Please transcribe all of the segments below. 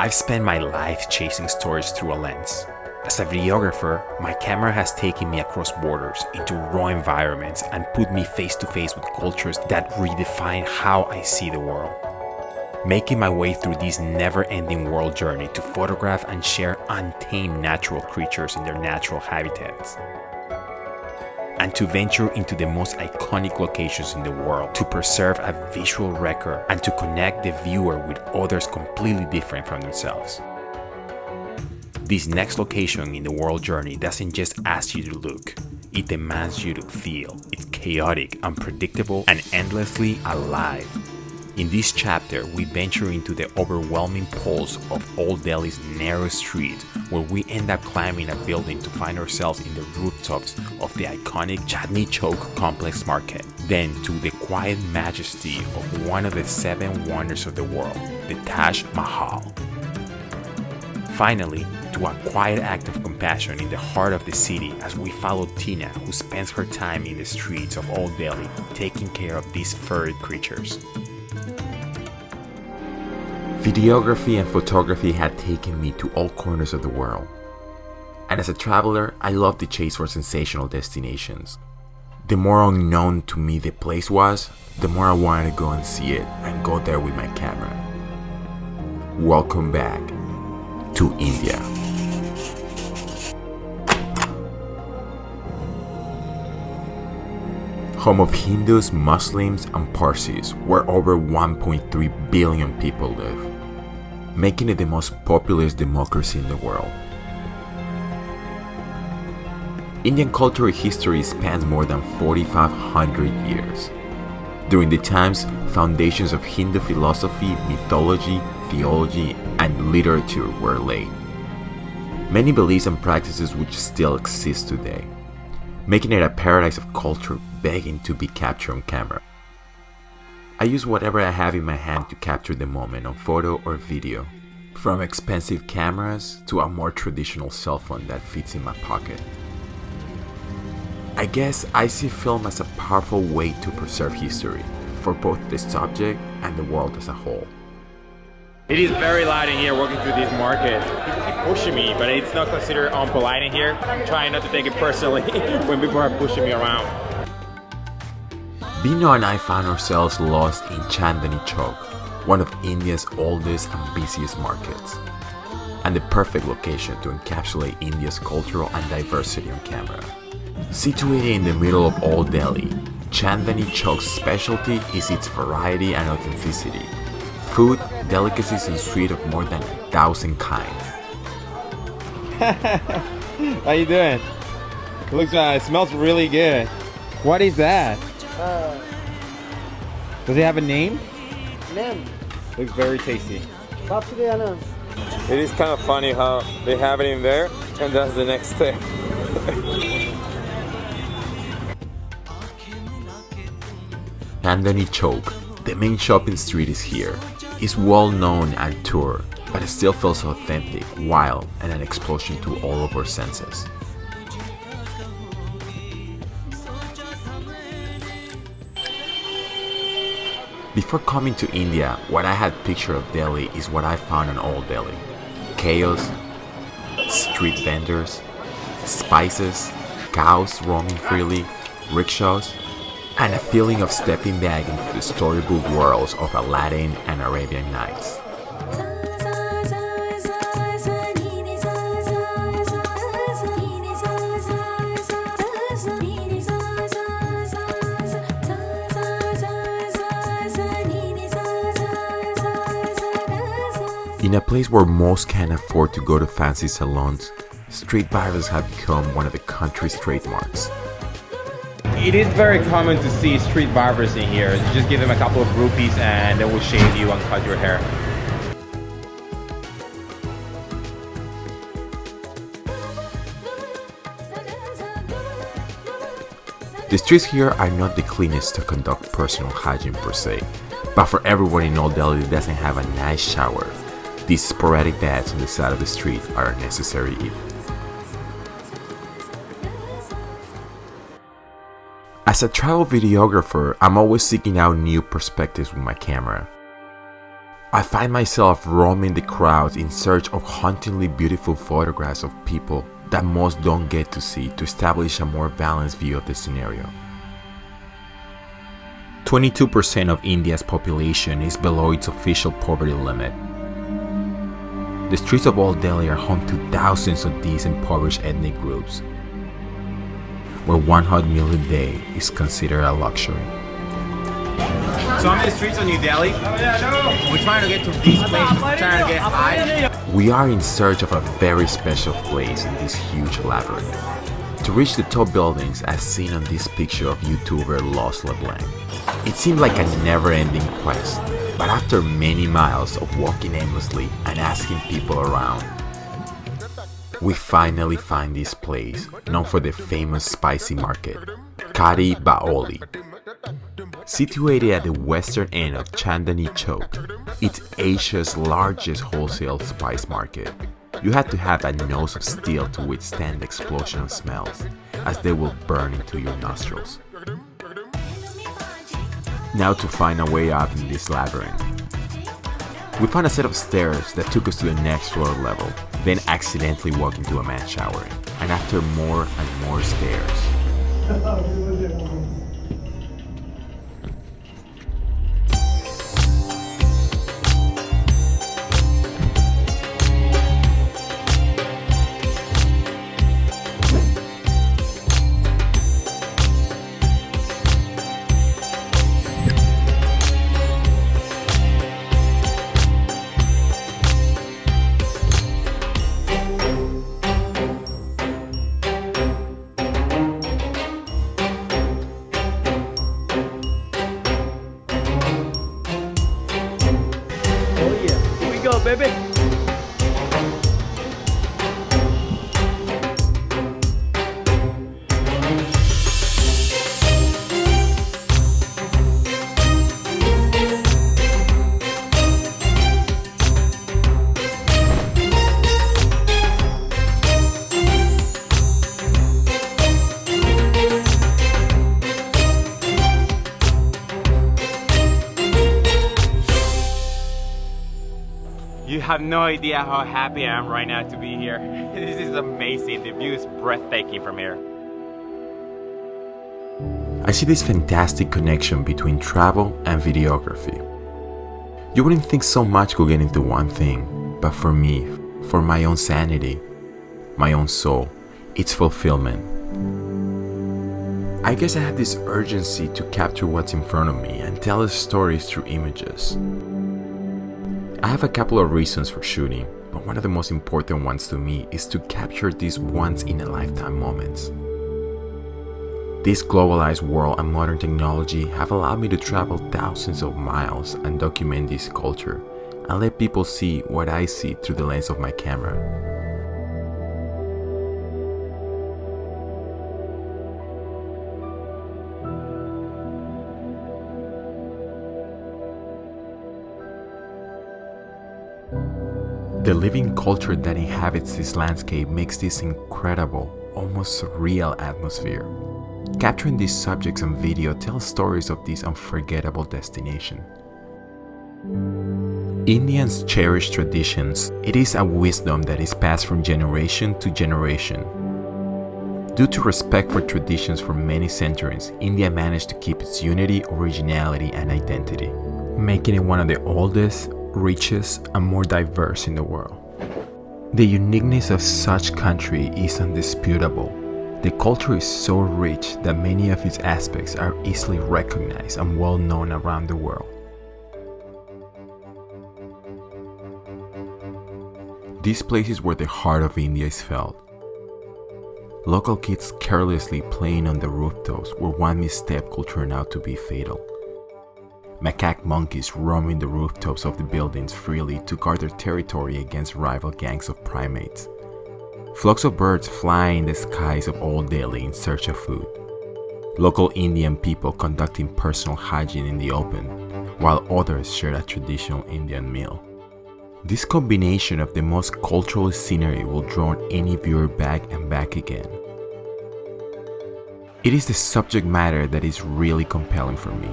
I've spent my life chasing stories through a lens. As a videographer, my camera has taken me across borders into raw environments and put me face to face with cultures that redefine how I see the world. Making my way through this never-ending world journey to photograph and share untamed natural creatures in their natural habitats. And to venture into the most iconic locations in the world to preserve a visual record and to connect the viewer with others completely different from themselves. This next location in the world journey doesn't just ask you to look, it demands you to feel. It's chaotic, unpredictable, and endlessly alive. In this chapter, we venture into the overwhelming pulse of Old Delhi's narrow streets, where we end up climbing a building to find ourselves in the rooftops of the iconic Chandni Chowk complex market, then to the quiet majesty of one of the 7 wonders of the world, the Taj Mahal. Finally, to a quiet act of compassion in the heart of the city as we follow Tina, who spends her time in the streets of Old Delhi taking care of these furry creatures. Videography and photography had taken me to all corners of the world. And as a traveler, I loved the chase for sensational destinations. The more unknown to me the place was, the more I wanted to go and see it and go there with my camera. Welcome back to India. Home of Hindus, Muslims, and Parsis, where over 1.3 billion people live, making it the most populous democracy in the world. Indian cultural history spans more than 4,500 years. During the times, foundations of Hindu philosophy, mythology, theology, and literature were laid. Many beliefs and practices which still exist today, making it a paradise of culture begging to be captured on camera. I use whatever I have in my hand to capture the moment on photo or video, from expensive cameras to a more traditional cell phone that fits in my pocket. I guess I see film as a powerful way to preserve history, for both the subject and the world as a whole. It is very loud in here walking through this market. People keep pushing me, but it's not considered unpolite in here. I'm trying not to take it personally when people are pushing me around. Bino and I found ourselves lost in Chandni Chowk, one of India's oldest and busiest markets, and the perfect location to encapsulate India's cultural and diversity on camera. Situated in the middle of Old Delhi, Chandni Chowk's specialty is its variety and authenticity. Food, delicacies, and sweet of more than 1,000 kinds. How you doing? It smells really good. What is that? Does it have a name? Name. Looks very tasty. It is kind of funny how they have it in there and that's the next step. Chandni Chowk, the main shopping street, is here. It's well known and toured, but it still feels authentic, wild, and an explosion to all of our senses. Before coming to India, what I had pictured of Delhi is what I found in Old Delhi. Chaos, street vendors, spices, cows roaming freely, rickshaws, and a feeling of stepping back into the storybook worlds of Aladdin and Arabian Nights. In a place where most can't afford to go to fancy salons, street barbers have become one of the country's trademarks. It is very common to see street barbers in here. You just give them a couple of rupees and they will shave you and cut your hair. The streets here are not the cleanest to conduct personal hygiene per se, but for everyone in Old Delhi that doesn't have a nice shower, these sporadic baths on the side of the street are a necessary evil. As a travel videographer, I'm always seeking out new perspectives with my camera. I find myself roaming the crowds in search of hauntingly beautiful photographs of people that most don't get to see to establish a more balanced view of the scenario. 22% of India's population is below its official poverty limit. The streets of old Delhi are home to thousands of these impoverished ethnic groups, where one hot meal a day is considered a luxury. So I'm in the streets of New Delhi. We're trying to get to these places. We're trying to get high. We are in search of a very special place in this huge labyrinth. To reach the top buildings as seen on this picture of YouTuber Los LeBlanc. It seemed like a never-ending quest, but after many miles of walking aimlessly and asking people around, we finally find this place known for the famous spicy market, Kari Baoli. Situated at the western end of Chandni Chowk, it's Asia's largest wholesale spice market. You had to have a nose of steel to withstand the explosion of smells, as they will burn into your nostrils. Now to find a way up in this labyrinth. We found a set of stairs that took us to the next floor level, then accidentally walked into a man showering, and after more and more stairs. Baby. You have no idea how happy I am right now to be here. This is amazing. The view is breathtaking from here. I see this fantastic connection between travel and videography. You wouldn't think so much could get into one thing, but for me, for my own sanity, my own soul, it's fulfillment. I guess I have this urgency to capture what's in front of me and tell the stories through images. I have a couple of reasons for shooting, but one of the most important ones to me is to capture these once-in-a-lifetime moments. This globalized world and modern technology have allowed me to travel thousands of miles and document this culture and let people see what I see through the lens of my camera. The living culture that inhabits this landscape makes this incredible, almost surreal atmosphere. Capturing these subjects on video tells stories of this unforgettable destination. Indians cherish traditions. It is a wisdom that is passed from generation to generation. Due to respect for traditions for many centuries, India managed to keep its unity, originality, and identity, making it one of the oldest, richest, and more diverse in the world. The uniqueness of such country is undisputable. The culture is so rich that many of its aspects are easily recognized and well known around the world. This place is where the heart of India is felt. Local kids carelessly playing on the rooftops where one misstep could turn out to be fatal. Macaque monkeys roaming the rooftops of the buildings freely to guard their territory against rival gangs of primates. Flocks of birds fly in the skies of Old Delhi in search of food. Local Indian people conducting personal hygiene in the open, while others share a traditional Indian meal. This combination of the most cultural scenery will draw any viewer back and back again. It is the subject matter that is really compelling for me.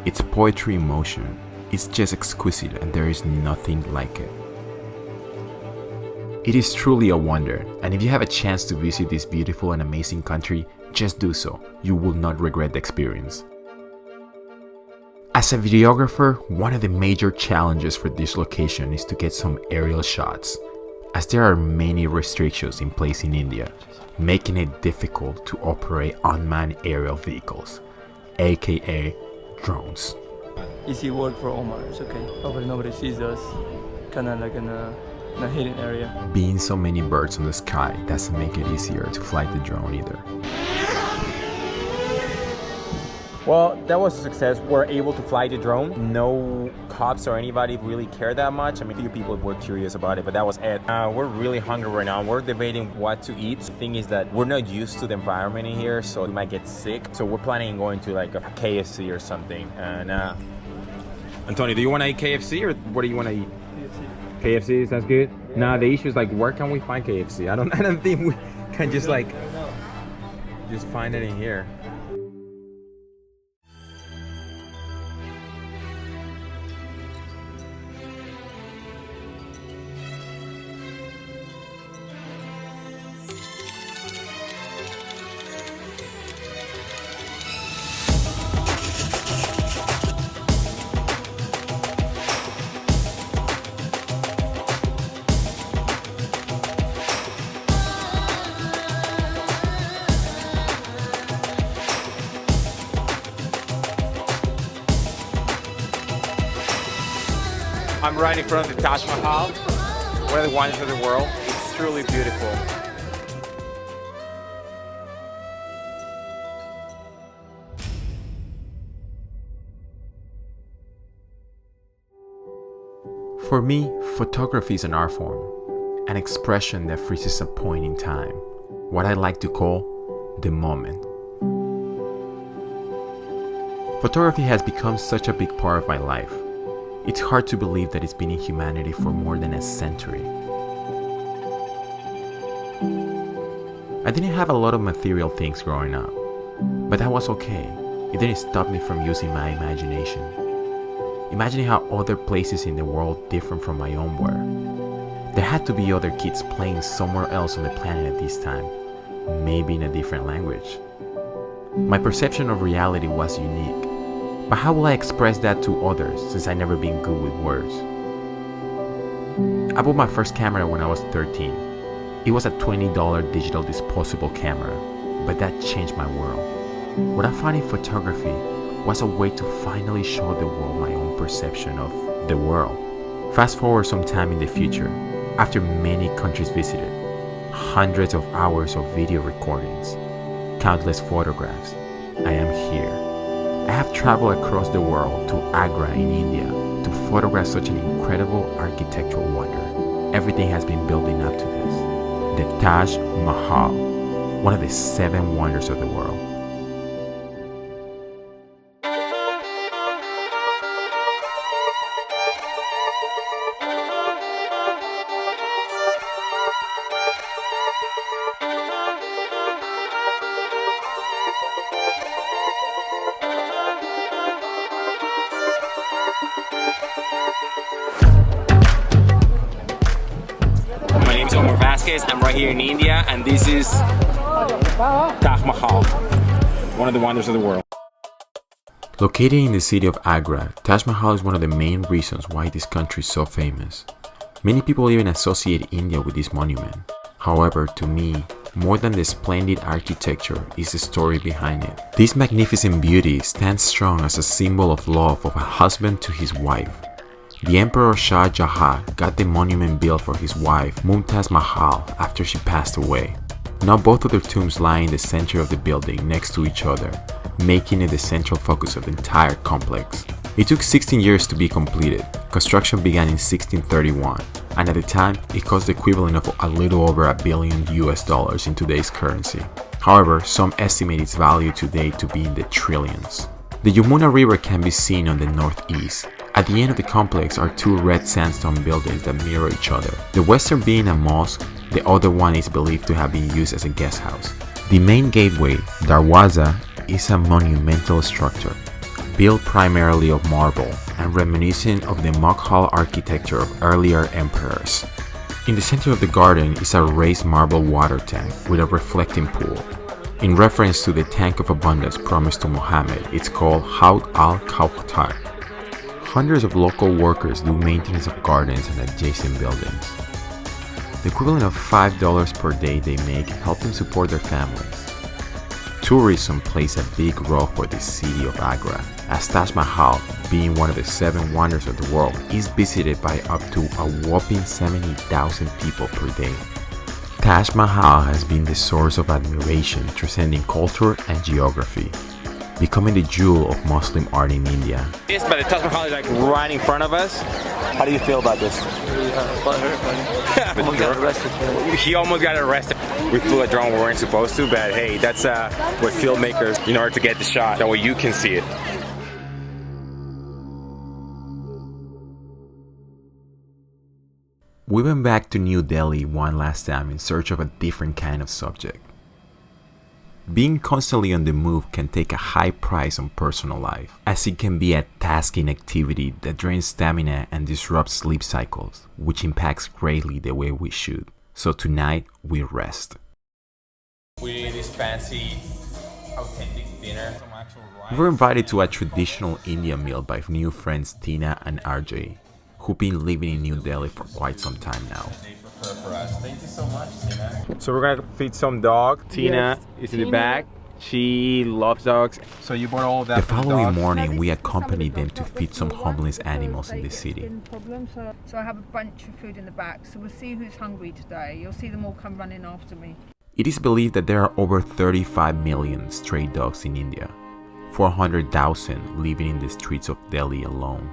It's poetry in motion, It's just exquisite and there is nothing like it. It is truly a wonder, and if you have a chance to visit this beautiful and amazing country, just do so. You will not regret the experience. As a videographer, one of the major challenges for this location is to get some aerial shots, as there are many restrictions in place in India, making it difficult to operate unmanned aerial vehicles, aka drones. Easy work for Omar, it's okay. Hopefully nobody sees us, kinda like in a hidden area. Being so many birds in the sky doesn't make it easier to fly the drone either. Well, that was a success. We're able to fly the drone. No cops or anybody really care that much. I mean, a few people were curious about it, but that was it. We're really hungry right now. We're debating what to eat. The thing is that we're not used to the environment in here, so we might get sick. So we're planning on going to like a KFC or something. And Antonio, do you want to eat KFC or what do you want to eat? KFC, sounds good. Nah, the issue is like, where can we find KFC? I don't think we can just find it in here. I'm right in front of the Taj Mahal, one of the wonders of the world. It's truly beautiful. For me, photography is an art form, an expression that freezes a point in time, what I like to call the moment. Photography has become such a big part of my life. It's hard to believe that it's been in humanity for more than a century. I didn't have a lot of material things growing up, but that was okay. It didn't stop me from using my imagination. Imagining how other places in the world different from my own were. There had to be other kids playing somewhere else on the planet at this time, maybe in a different language. My perception of reality was unique. But how will I express that to others since I've never been good with words? I bought my first camera when I was 13. It was a $20 digital disposable camera, but that changed my world. What I found in photography was a way to finally show the world my own perception of the world. Fast forward some time in the future, after many countries visited, hundreds of hours of video recordings, countless photographs, I am here. I have traveled across the world to Agra in India to photograph such an incredible architectural wonder. Everything has been building up to this. The Taj Mahal, one of the 7 wonders of the world. My name is Omar Vasquez. I'm right here in India, and this is Taj Mahal, one of the wonders of the world. Located in the city of Agra, Taj Mahal is one of the main reasons why this country is so famous. Many people even associate India with this monument. However, to me, more than the splendid architecture is the story behind it. This magnificent beauty stands strong as a symbol of love of a husband to his wife. The Emperor Shah Jahan got the monument built for his wife Mumtaz Mahal after she passed away. Now both of their tombs lie in the center of the building next to each other, making it the central focus of the entire complex. It took 16 years to be completed. Construction began in 1631, and at the time, it cost the equivalent of a little over $1 billion in today's currency. However, some estimate its value today to be in the trillions. The Yamuna River can be seen on the northeast. At the end of the complex are 2 red sandstone buildings that mirror each other. The western being a mosque, the other one is believed to have been used as a guest house. The main gateway, Darwaza, is a monumental structure, built primarily of marble and reminiscent of the Mughal architecture of earlier emperors. In the center of the garden is a raised marble water tank with a reflecting pool. In reference to the tank of abundance promised to Muhammad, it's called Haud al-Kawthar. Hundreds of local workers do maintenance of gardens and adjacent buildings. The equivalent of $5 per day they make help them support their families. Tourism plays a big role for the city of Agra, as Taj Mahal, being one of the 7 wonders of the world, is visited by up to a whopping 70,000 people per day. Taj Mahal has been the source of admiration transcending culture and geography, becoming the jewel of Muslim art in India. Yes, but the Taj Mahal is like right in front of us. How do you feel about this? Almost got arrested. He almost got arrested. We flew a drone we weren't supposed to, but hey, that's what filmmakers, in order to get the shot, that way you can see it. We went back to New Delhi one last time in search of a different kind of subject. Being constantly on the move can take a high price on personal life, as it can be a tasking activity that drains stamina and disrupts sleep cycles, which impacts greatly the way we should. So tonight, we rest. We ate this fancy, authentic dinner. Some actual rice. We were invited to a traditional Indian meal by new friends Tina and RJ, who've been living in New Delhi for quite some time now. They prepare for us. Thank you so much, Tina. So we're gonna feed some dog. Tina is in the back. She loves dogs. So you bought all of that The for the following dog? morning, we accompanied them to feed some homeless animals in the city. So I have a bunch of food in the back. So we'll see who's hungry today. You'll see them all come running after me. It is believed that there are over 35 million stray dogs in India, 400,000 living in the streets of Delhi alone,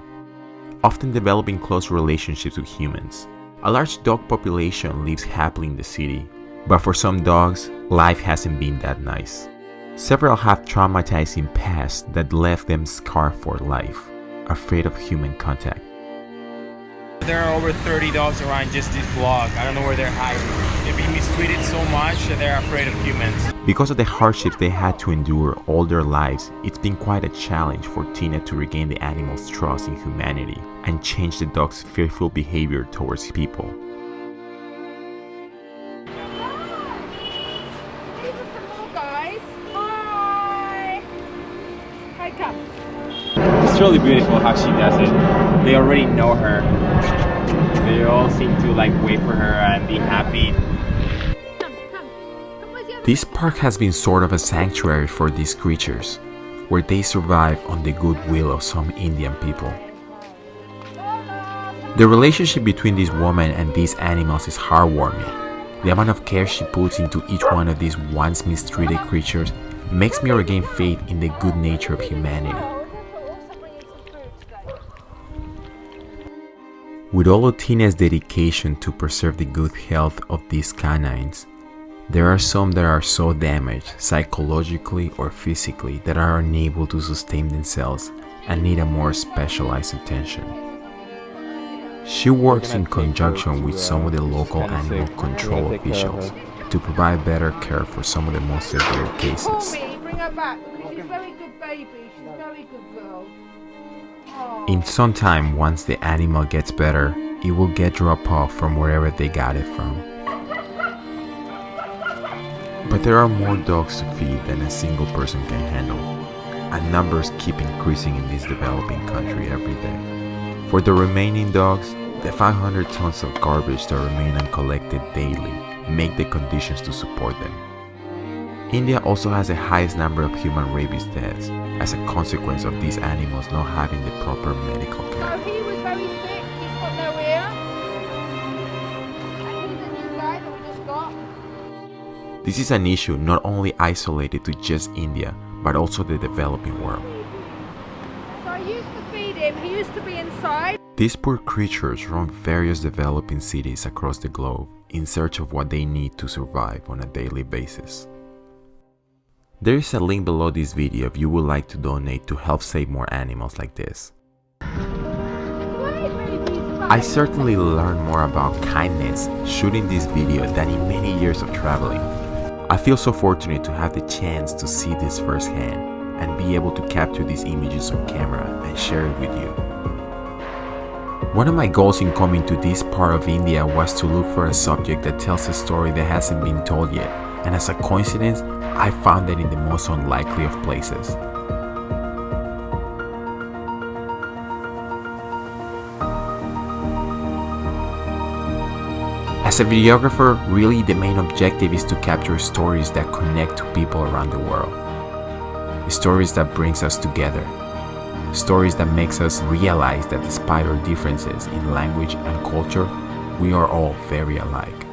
often developing close relationships with humans. A large dog population lives happily in the city, but for some dogs, life hasn't been that nice. Several have traumatizing pasts that left them scarred for life, afraid of human contact. There are over 30 dogs around just this block. I don't know where they're hiding. They've been mistreated so much that they're afraid of humans. Because of the hardships they had to endure all their lives, it's been quite a challenge for Tina to regain the animals' trust in humanity and change the dog's fearful behavior towards people. It's really beautiful how she does it. They already know her. They all seem to like wait for her and be happy. This park has been sort of a sanctuary for these creatures, where they survive on the goodwill of some Indian people. The relationship between this woman and these animals is heartwarming. The amount of care she puts into each one of these once mistreated creatures makes me regain faith in the good nature of humanity. With all of Tina's dedication to preserve the good health of these canines, there are some that are so damaged psychologically or physically that are unable to sustain themselves and need a more specialized attention. She works in conjunction with some of the local animal control officials to provide better care for some of the most severe cases. Bring her back because she's a very good baby. She's a very good girl. In some time, once the animal gets better, it will get dropped off from wherever they got it from. But there are more dogs to feed than a single person can handle, and numbers keep increasing in this developing country every day. For the remaining dogs, the 500 tons of garbage that remain uncollected daily make the conditions to support them. India also has the highest number of human rabies deaths as a consequence of these animals not having the proper medical care. He was very sick. He's got no ear. And he's a new guy that we just got. This is an issue not only isolated to just India, but also the developing world. So I used to feed him. He used to be inside. These poor creatures roam various developing cities across the globe in search of what they need to survive on a daily basis. There is a link below this video if you would like to donate to help save more animals like this. I certainly learned more about kindness shooting this video than in many years of traveling. I feel so fortunate to have the chance to see this firsthand and be able to capture these images on camera and share it with you. One of my goals in coming to this part of India was to look for a subject that tells a story that hasn't been told yet, and as a coincidence, I found it in the most unlikely of places. As a videographer, really the main objective is to capture stories that connect to people around the world. Stories that brings us together. Stories that makes us realize that despite our differences in language and culture, we are all very alike.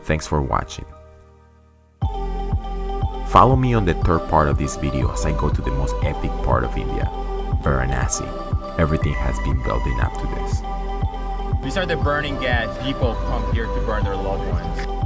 Thanks for watching. Follow me on the third part of this video as I go to the most epic part of India, Varanasi. Everything has been building up to this. These are the burning gas. People come here to burn their loved ones.